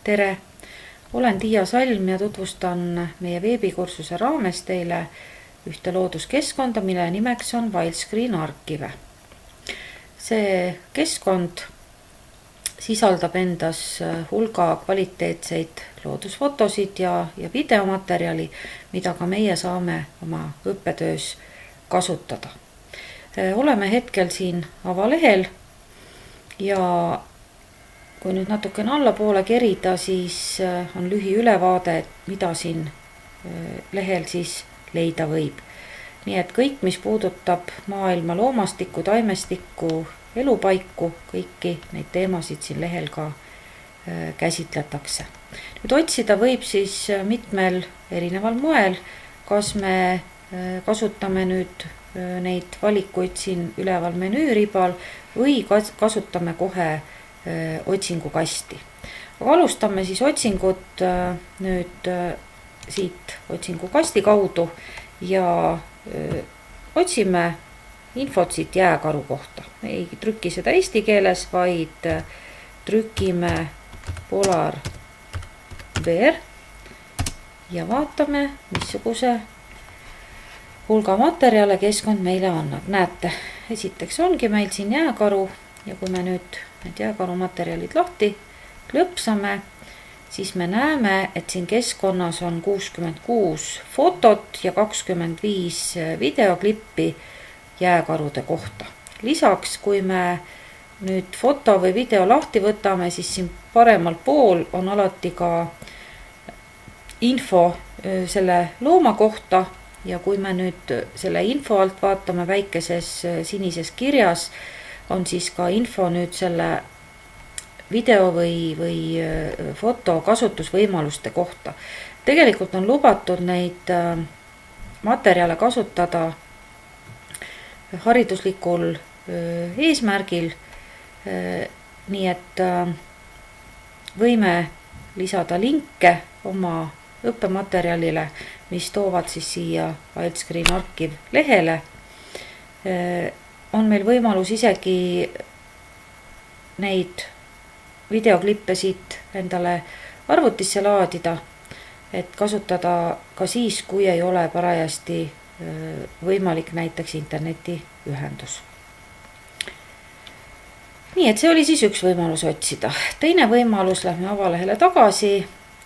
tere! Olen Tiia Salm ja tutvustan meie veebikursuse raames teile ühte looduskeskkonda, mille nimeks on Wildscreen Archive. See keskkond sisaldab endas hulga kvaliteetseid loodusfotosid ja videomaterjali, mida ka meie saame oma õppetöös kasutada. Oleme hetkel siin avalehel ja kui nüüd natukene allapoole kerida, siis on lühiülevaade, mida siin lehel siis leida võib. Nii et kõik, mis puudutab maailma loomastikku, taimestikku, elupaiku, kõiki neid teemasid siin lehel ka käsitletakse. Nüüd otsida võib siis mitmel erineval moel, kas me kasutame nüüd neid valikuid siin üleval menüüribal või kasutame kohe otsingukasti. Aga alustame siis otsingut nüüd siit otsingukasti kaudu ja otsime infot siit jääkaru kohta. Me ei trüki seda eesti keeles, vaid trükime polar bear ja vaatame, missuguse hulga materjale keskkond meile annab. Näete, esiteks ongi meil siin jääkaru ja kui me nüüd need jääkaru materjalid lahti klõpsame, siis me näeme, et siin keskkonnas on 66 fotot ja 25 videoklippi jääkarude kohta. Lisaks, kui me nüüd foto või video lahti võtame, siis siin paremal pool on alati ka info selle looma kohta ja kui me nüüd selle info alt vaatame väikeses sinises kirjas, on siis ka info nüüd selle video või foto kasutusvõimaluste kohta. Tegelikult on lubatud neid materjale kasutada hariduslikul eesmärgil, nii et võime lisada linke oma õppematerjalile, mis toovad siis siia Wildscreen Archive lehele. On meil võimalus isegi neid videoklippe siit endale arvutisse laadida, et kasutada ka siis, kui ei ole parajasti võimalik näiteks internetiühendus. Nii et see oli siis üks võimalus otsida. Teine võimalus, lähme avalehele tagasi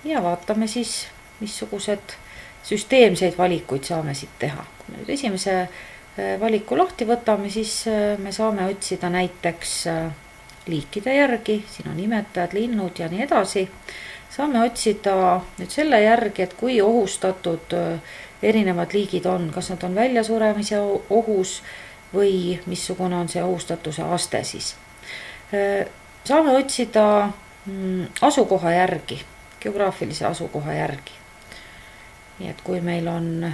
ja vaatame siis, missugused süsteemseid valikuid saame siit teha. Kui me nüüd esimese valiku lahti võtame, siis me saame otsida näiteks liikide järgi, siin on imetajad, linnud ja nii edasi. Saame otsida nüüd selle järgi, et kui ohustatud erinevad liigid on, kas nad on väljasuremise ohus või missugune on see ohustatuse aste siis. Saame otsida asukoha järgi, geograafilise asukoha järgi. Nii et kui meil on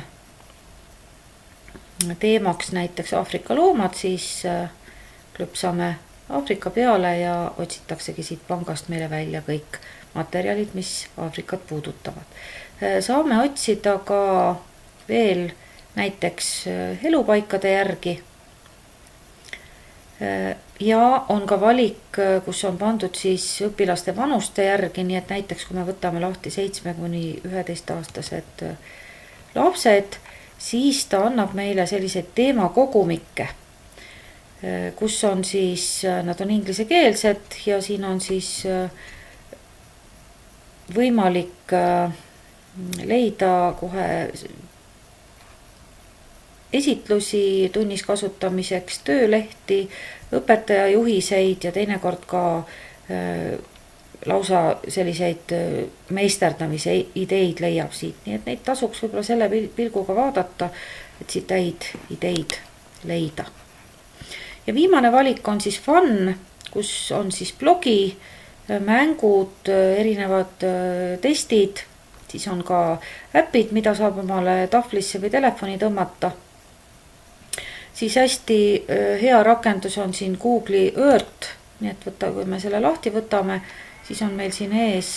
teemaks näiteks Aafrika loomad, siis klõpsame Aafrika peale ja otsitaksegi siit pangast meile välja kõik materjalid, mis Aafrikat puudutavad. Saame otsida ka veel näiteks elupaikade järgi ja on ka valik, kus on pandud siis õpilaste vanuste järgi, nii et näiteks kui me võtame lahti 7–11 aastased lapsed, siis ta annab meile selliseid teemakogumikke, kus on siis, nad on inglisekeelsed ja siin on siis võimalik leida kohe esitlusi tunnis kasutamiseks, töölehti, õpetaja juhiseid ja teinekord ka lausa selliseid meisterdamise ideid leiab siit. Nii et neid tasuks võib-olla selle pilguga vaadata, et siit häid ideid leida. Ja viimane valik on siis fun, kus on siis blogi, mängud, erinevad testid, siis on ka äpid, mida saab omale tahvlisse või telefoni tõmmata. Siis hästi hea rakendus on siin Google'i Earth, nii et kui me selle lahti võtame, siis on meil siin ees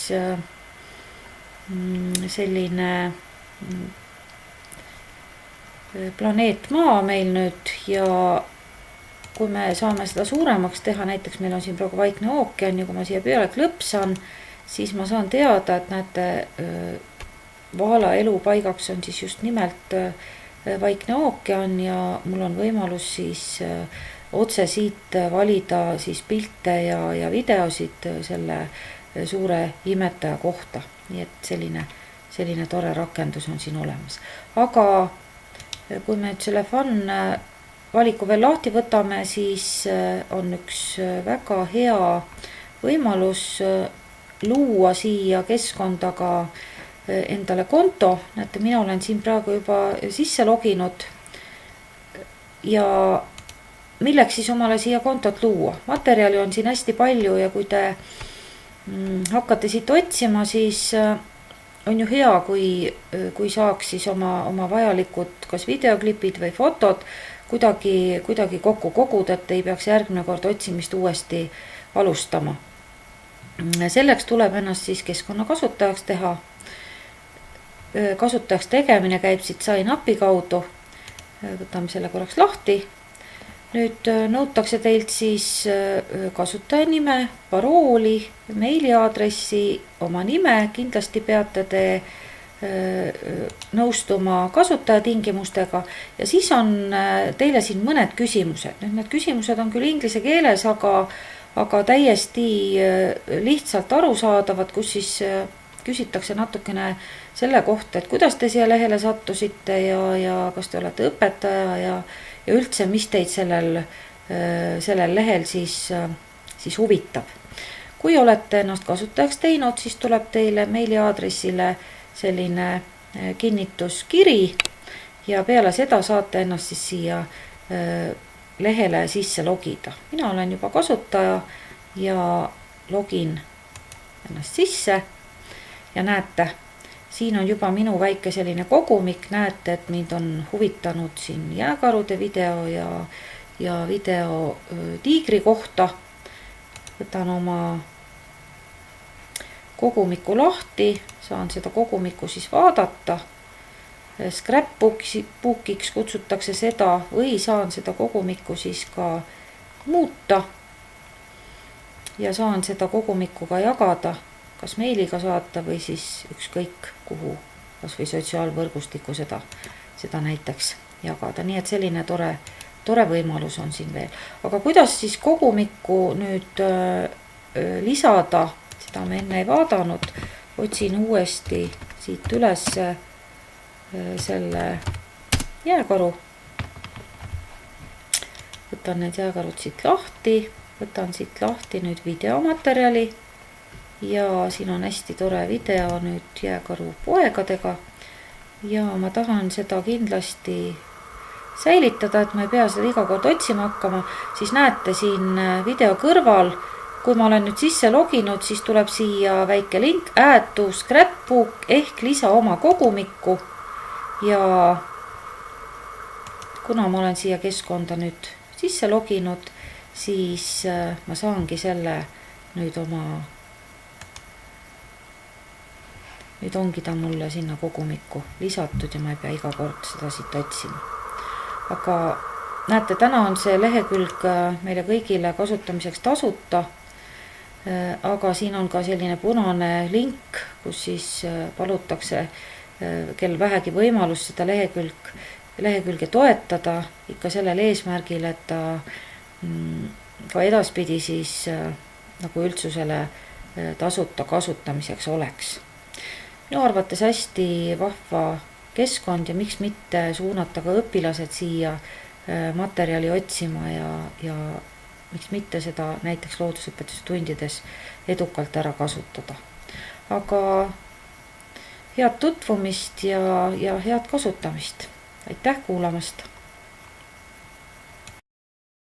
selline planeet Maa meil nüüd ja kui me saame seda suuremaks teha, näiteks meil on siin praegu Vaikne ookean ja kui ma siia peale klõpsan, siis ma saan teada, et näete, Vaala elupaigaks on siis just nimelt Vaikne ookean ja mul on võimalus siis otse siit valida siis pilte ja videosid selle suure imetaja kohta. Nii et selline tore rakendus on siin olemas. Aga kui me nüüd selle Fun valiku veel lahti võtame, siis on üks väga hea võimalus luua siia keskkonda ka endale konto. Näete, mina olen siin praegu juba sisse loginud ja milleks siis omale siia kontot luua? Materjali on siin hästi palju ja kui te hakkate siit otsima, siis on ju hea, kui saaks siis oma vajalikud kas videoklipid või fotod kuidagi kokku koguda, et ei peaks järgmine kord otsimist uuesti alustama. Selleks tuleb ennast siis keskkonna kasutajaks teha. Kasutajaks tegemine käib siit Sign Upi kaudu. Võtame selle korraks lahti. Nüüd nõutakse teilt siis kasutaja nime, parooli, meiliaadressi, oma nime. Kindlasti peate te nõustuma kasutaja tingimustega ja siis on teile siin mõned küsimused. Nüüd need küsimused on küll inglise keeles, aga täiesti lihtsalt arusaadavad, kus siis küsitakse natukene selle kohta, et kuidas te siia lehele sattusite ja kas te olete õpetaja ja üldse, mis teid sellel lehel siis huvitab. Kui olete ennast kasutajaks teinud, siis tuleb teile meiliaadressile selline kinnituskiri ja peale seda saate ennast siis siia lehele sisse logida. Mina olen juba kasutaja ja login ennast sisse ja näete, siin on juba minu väike selline kogumik, näete, et mind on huvitanud siin jääkarude video ja video tiigri kohta. Võtan oma kogumiku lahti, saan seda kogumikku siis vaadata. Scrapbookiks kutsutakse seda või saan seda kogumikku siis ka muuta ja saan seda kogumikku ka jagada, kas meiliga saata või siis ükskõik kuhu, kas või sotsiaalvõrgustiku seda näiteks jagada. Nii et selline tore võimalus on siin veel. Aga kuidas siis kogumikku nüüd lisada, seda me enne ei vaadanud. Otsin uuesti siit üles selle jääkaru. Võtan need jääkarud siit lahti. Võtan siit lahti nüüd videomaterjali. Ja siin on hästi tore video nüüd jääkaru poegadega. Ja ma tahan seda kindlasti säilitada, et ma ei pea seda iga kord otsima hakkama. Siis näete siin video kõrval, kui ma olen nüüd sisse loginud, siis tuleb siia väike link Add to Scrapbook ehk lisa oma kogumikku. Ja kuna ma olen siia keskkonda nüüd sisse loginud, siis ma saangi selle nüüd nüüd ongi ta mulle sinna kogumikku lisatud ja ma ei pea iga kord seda siit otsima. Aga näete, täna on see lehekülg meile kõigile kasutamiseks tasuta, aga siin on ka selline punane link, kus siis palutakse kel vähegi võimalus seda lehekülge toetada ikka sellel eesmärgil, et ta ka edaspidi siis nagu üldsusele tasuta kasutamiseks oleks. Minu arvates hästi vahva keskkond ja miks mitte suunata ka õpilased siia materjali otsima ja miks mitte seda näiteks loodusõpetustundides edukalt ära kasutada. Aga head tutvumist ja head kasutamist. Aitäh kuulamast!